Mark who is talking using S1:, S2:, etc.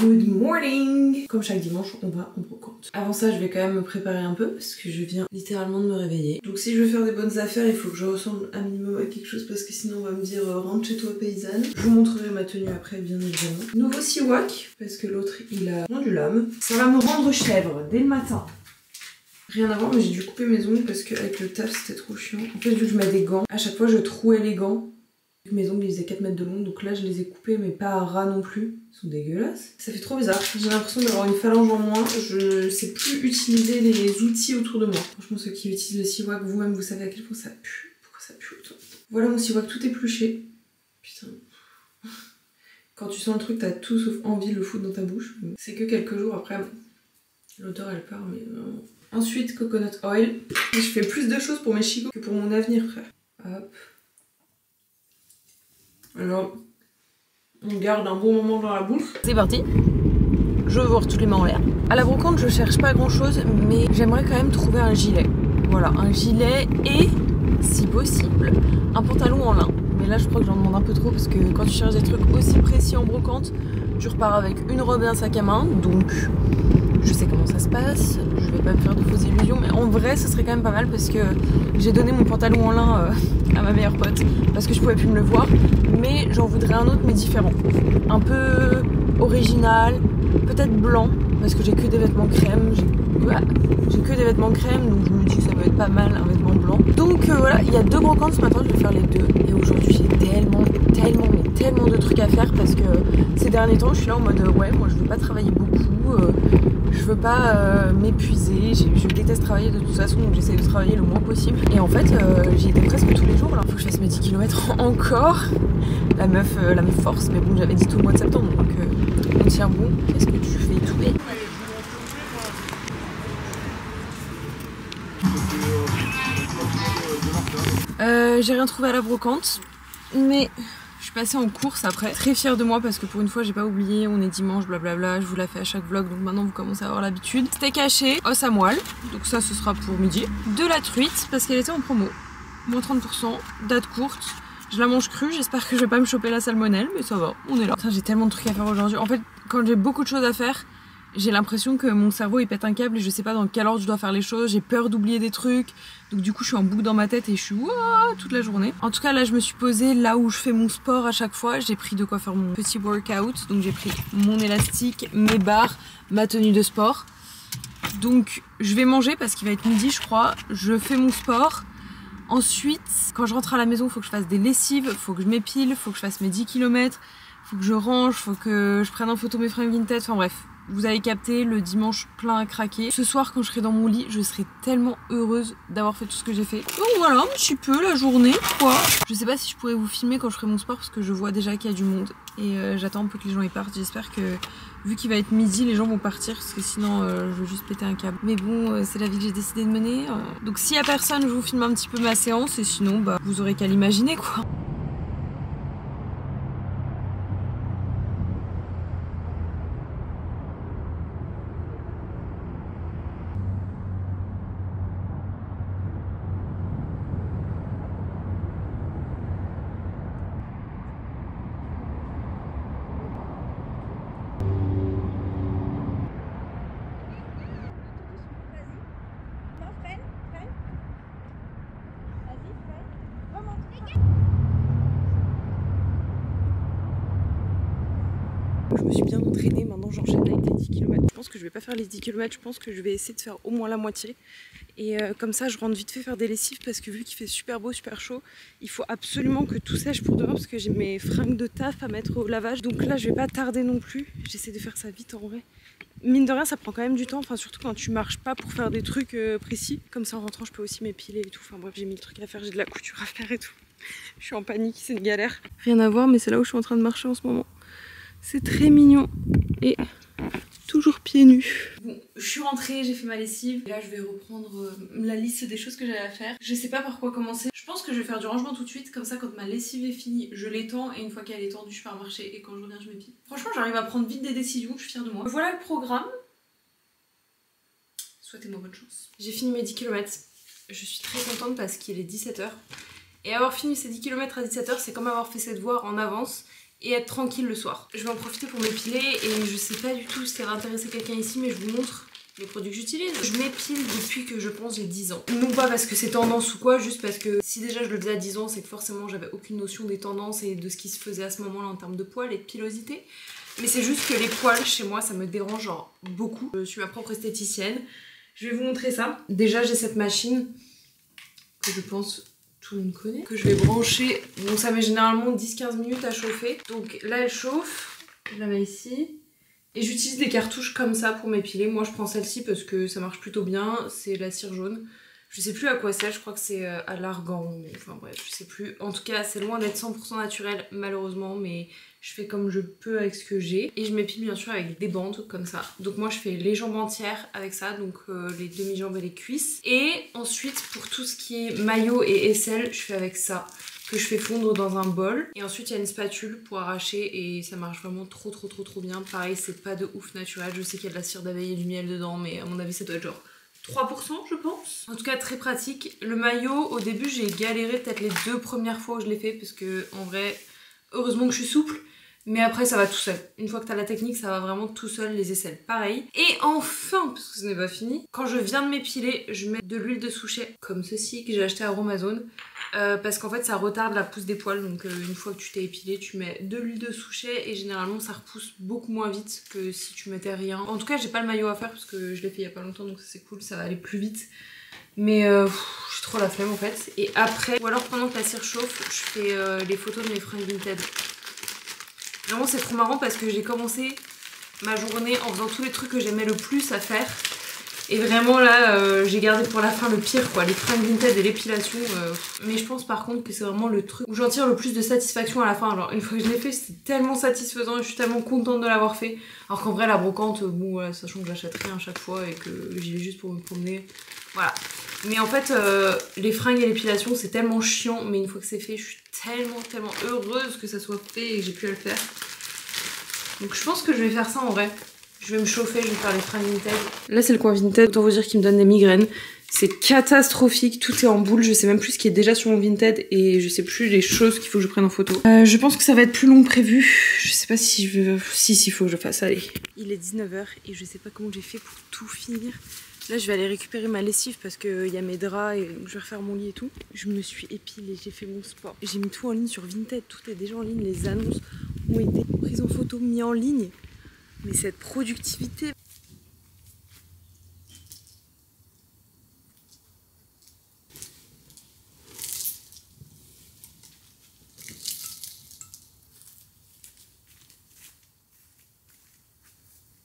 S1: Good morning! Comme chaque dimanche, on va en brocante. Avant ça, je vais quand même me préparer un peu parce que je viens littéralement de me réveiller. Donc si je veux faire des bonnes affaires, il faut que je ressemble un minimum à quelque chose parce que sinon on va me dire rentre chez toi paysanne. Je vous montrerai ma tenue après, bien évidemment. Nouveau siwak parce que l'autre il a rendu l'âme. Ça va me rendre chèvre dès le matin. Rien à voir, mais j'ai dû couper mes ongles parce qu'avec le taf c'était trop chiant. En fait, vu que je mets des gants, à chaque fois je trouais les gants. Mes ongles ils faisaient 4 mètres de long, donc là je les ai coupés mais pas à ras non plus. Ils sont dégueulasses. Ça fait trop bizarre. J'ai l'impression d'avoir une phalange en moins. Je sais plus utiliser les outils autour de moi. Franchement, ceux qui utilisent le siwak, vous-même vous savez à quel point ça pue. Pourquoi ça pue autant? Voilà mon siwak tout épluché. Putain. Quand tu sens le truc, t'as tout sauf envie de le foutre dans ta bouche. C'est que quelques jours après, l'odeur elle part, mais vraiment. Ensuite, coconut oil. Je fais plus de choses pour mes chicots que pour mon avenir, frère. Hop. Alors, on garde un bon moment dans la bouche. C'est parti. Je veux voir toutes les mains en l'air. À la brocante, je cherche pas grand chose, mais j'aimerais quand même trouver un gilet. Voilà, un gilet et, si possible, un pantalon en lin. Mais là, je crois que j'en demande un peu trop parce que quand tu cherches des trucs aussi précis en brocante, tu repars avec une robe et un sac à main. Donc, je sais comment ça se passe. Je vais pas me faire de fausses illusions, mais en vrai, ce serait quand même pas mal parce que j'ai donné mon pantalon en lin à ma meilleure pote parce que je pouvais plus me le voir. Mais j'en voudrais un autre, mais différent. Un peu original, peut-être blanc, parce que j'ai que des vêtements crème. J'ai que des vêtements crème, donc je me dis que ça peut être pas mal un vêtement blanc. Donc voilà, il y a 2 brocantes ce matin, je vais faire les 2. Et aujourd'hui, j'ai tellement de trucs à faire parce que ces derniers temps, je suis là en mode ouais, moi je veux pas travailler beaucoup, je veux pas m'épuiser, je déteste travailler de toute façon, donc j'essaie de travailler le moins possible. Et en fait, j'y étais presque tous les jours là. Faut que je fasse mes 10 km encore. La meuf force, mais bon, j'avais dit tout le mois de septembre, donc on tient bon. Qu'est-ce que tu fais tout bête? J'ai rien trouvé à la brocante, mais je suis passée en course après. Très fière de moi parce que pour une fois j'ai pas oublié, on est dimanche, blablabla, je vous la fais à chaque vlog, donc maintenant vous commencez à avoir l'habitude. Steak haché, os à moelle, donc ça ce sera pour midi. De la truite parce qu'elle était en promo, moins 30%, date courte. Je la mange crue, j'espère que je vais pas me choper la salmonelle, mais ça va, on est là. Putain, j'ai tellement de trucs à faire aujourd'hui. En fait, quand j'ai beaucoup de choses à faire, j'ai l'impression que mon cerveau il pète un câble et je sais pas dans quel ordre je dois faire les choses, j'ai peur d'oublier des trucs, donc du coup je suis en boucle dans ma tête et je suis ouah toute la journée. En tout cas là je me suis posée là où je fais mon sport à chaque fois, j'ai pris de quoi faire mon petit workout, donc j'ai pris mon élastique, mes barres, ma tenue de sport. Donc je vais manger parce qu'il va être midi je crois, je fais mon sport. Ensuite quand je rentre à la maison il faut que je fasse des lessives, il faut que je m'épile, il faut que je fasse mes 10 km, il faut que je range, il faut que je prenne en photo mes fringues vintage, enfin bref. Vous avez capté, le dimanche plein à craquer. Ce soir quand je serai dans mon lit, je serai tellement heureuse d'avoir fait tout ce que j'ai fait. Donc voilà, un petit peu la journée quoi. Je sais pas si je pourrais vous filmer quand je ferai mon sport parce que je vois déjà qu'il y a du monde. Et j'attends un peu que les gens y partent. J'espère que vu qu'il va être midi, les gens vont partir parce que sinon je vais juste péter un câble. Mais bon, c'est la vie que j'ai décidé de mener. Donc s'il y a personne, je vous filme un petit peu ma séance et sinon bah vous aurez qu'à l'imaginer quoi. Je me suis bien entraînée, maintenant j'enchaîne avec les 10 km. Je pense que je vais pas faire les 10 km, je pense que je vais essayer de faire au moins la moitié. Et comme ça je rentre vite fait faire des lessives parce que vu qu'il fait super beau, super chaud, il faut absolument que tout sèche pour demain parce que j'ai mes fringues de taf à mettre au lavage. Donc là je vais pas tarder non plus, j'essaie de faire ça vite en vrai. Mine de rien ça prend quand même du temps, enfin surtout quand tu marches pas pour faire des trucs précis. Comme ça en rentrant je peux aussi m'épiler et tout, enfin bref j'ai 1000 trucs à faire, j'ai de la couture à faire et tout. Je suis en panique, c'est une galère. Rien à voir mais c'est là où je suis en train de marcher en ce moment. C'est très mignon et toujours pieds nus. Bon, je suis rentrée, j'ai fait ma lessive. Là, je vais reprendre la liste des choses que j'avais à faire. Je sais pas par quoi commencer. Je pense que je vais faire du rangement tout de suite. Comme ça, quand ma lessive est finie, je l'étends. Et une fois qu'elle est tendue, je pars marcher. Et quand je reviens, je m'épile. Franchement, j'arrive à prendre vite des décisions. Je suis fière de moi. Voilà le programme. Souhaitez-moi bonne chance. J'ai fini mes 10 km. Je suis très contente parce qu'il est 17 h. Et avoir fini ces 10 km à 17 h, c'est comme avoir fait ses devoirs en avance. et être tranquille le soir. Je vais en profiter pour m'épiler et je sais pas du tout si ça va intéresser quelqu'un ici, mais je vous montre les produits que j'utilise. Je m'épile depuis que je pense j'ai 10 ans. Non pas parce que c'est tendance ou quoi, juste parce que si déjà je le faisais à 10 ans, c'est que forcément j'avais aucune notion des tendances et de ce qui se faisait à ce moment-là en termes de poils et de pilosité. Mais c'est juste que les poils chez moi ça me dérange genre beaucoup. Je suis ma propre esthéticienne. Je vais vous montrer ça. Déjà j'ai cette machine que je pense tout le monde connaît, que je vais brancher. Donc ça met généralement 10-15 minutes à chauffer. Donc là elle chauffe, je la mets ici. Et j'utilise des cartouches comme ça pour m'épiler. Moi je prends celle-ci parce que ça marche plutôt bien. C'est la cire jaune. Je sais plus à quoi c'est, je crois que c'est à l'argan. Enfin bref, je sais plus. En tout cas, c'est loin d'être 100% naturel malheureusement, mais je fais comme je peux avec ce que j'ai. Et je m'épile bien sûr avec des bandes comme ça. Donc moi je fais les jambes entières avec ça, donc les demi-jambes et les cuisses. Et ensuite pour tout ce qui est maillot et aisselle, je fais avec ça, que je fais fondre dans un bol. Et ensuite il y a une spatule pour arracher et ça marche vraiment trop bien. Pareil, c'est pas de ouf naturel. Je sais qu'il y a de la cire d'abeille et du miel dedans, mais à mon avis ça doit être genre 3% je pense. En tout cas très pratique. Le maillot au début j'ai galéré peut-être les 2 premières fois où je l'ai fait parce que en vrai heureusement que je suis souple. Mais après ça va tout seul. Une fois que t'as la technique ça va vraiment tout seul, les aisselles pareil. Et enfin, parce que ce n'est pas fini, quand je viens de m'épiler je mets de l'huile de souchet comme ceci que j'ai acheté à Aromazone. Parce qu'en fait ça retarde la pousse des poils, donc une fois que tu t'es épilé tu mets de l'huile de souchet et généralement ça repousse beaucoup moins vite que si tu mettais rien. En tout cas j'ai pas le maillot à faire parce que je l'ai fait il y a pas longtemps donc c'est cool, ça va aller plus vite. Mais j'ai trop la flemme en fait. Et après, ou alors pendant que la cire chauffe, je fais les photos de mes fringues vintage. Vraiment c'est trop marrant parce que j'ai commencé ma journée en faisant tous les trucs que j'aimais le plus à faire. Et vraiment là j'ai gardé pour la fin le pire quoi, les fringues vintage et l'épilation. Mais je pense par contre que c'est vraiment le truc où j'en tire le plus de satisfaction à la fin. Alors une fois que je l'ai fait c'était tellement satisfaisant et je suis tellement contente de l'avoir fait. Alors qu'en vrai la brocante, bon voilà, sachant que j'achète rien à chaque fois et que j'y vais juste pour me promener. Voilà. Mais en fait les fringues et l'épilation c'est tellement chiant, mais une fois que c'est fait je suis tellement heureuse que ça soit fait et que j'ai pu le faire. Donc je pense que je vais faire ça en vrai. Je vais me chauffer, je vais faire les fringues vintage. Là c'est le coin vintage, autant vous dire qu'il me donne des migraines. C'est catastrophique, tout est en boule, je sais même plus ce qui est déjà sur mon Vinted et je sais plus les choses qu'il faut que je prenne en photo. Je pense que ça va être plus long que prévu. Je sais pas si je veux... Si, faut que je fasse, allez. Il est 19h et je sais pas comment j'ai fait pour tout finir. Là je vais aller récupérer ma lessive parce qu'il y a mes draps et je vais refaire mon lit et tout. Je me suis épilée, j'ai fait mon sport. J'ai mis tout en ligne sur Vinted, tout est déjà en ligne, les annonces ont été prises en photo, mis en ligne. Mais cette productivité,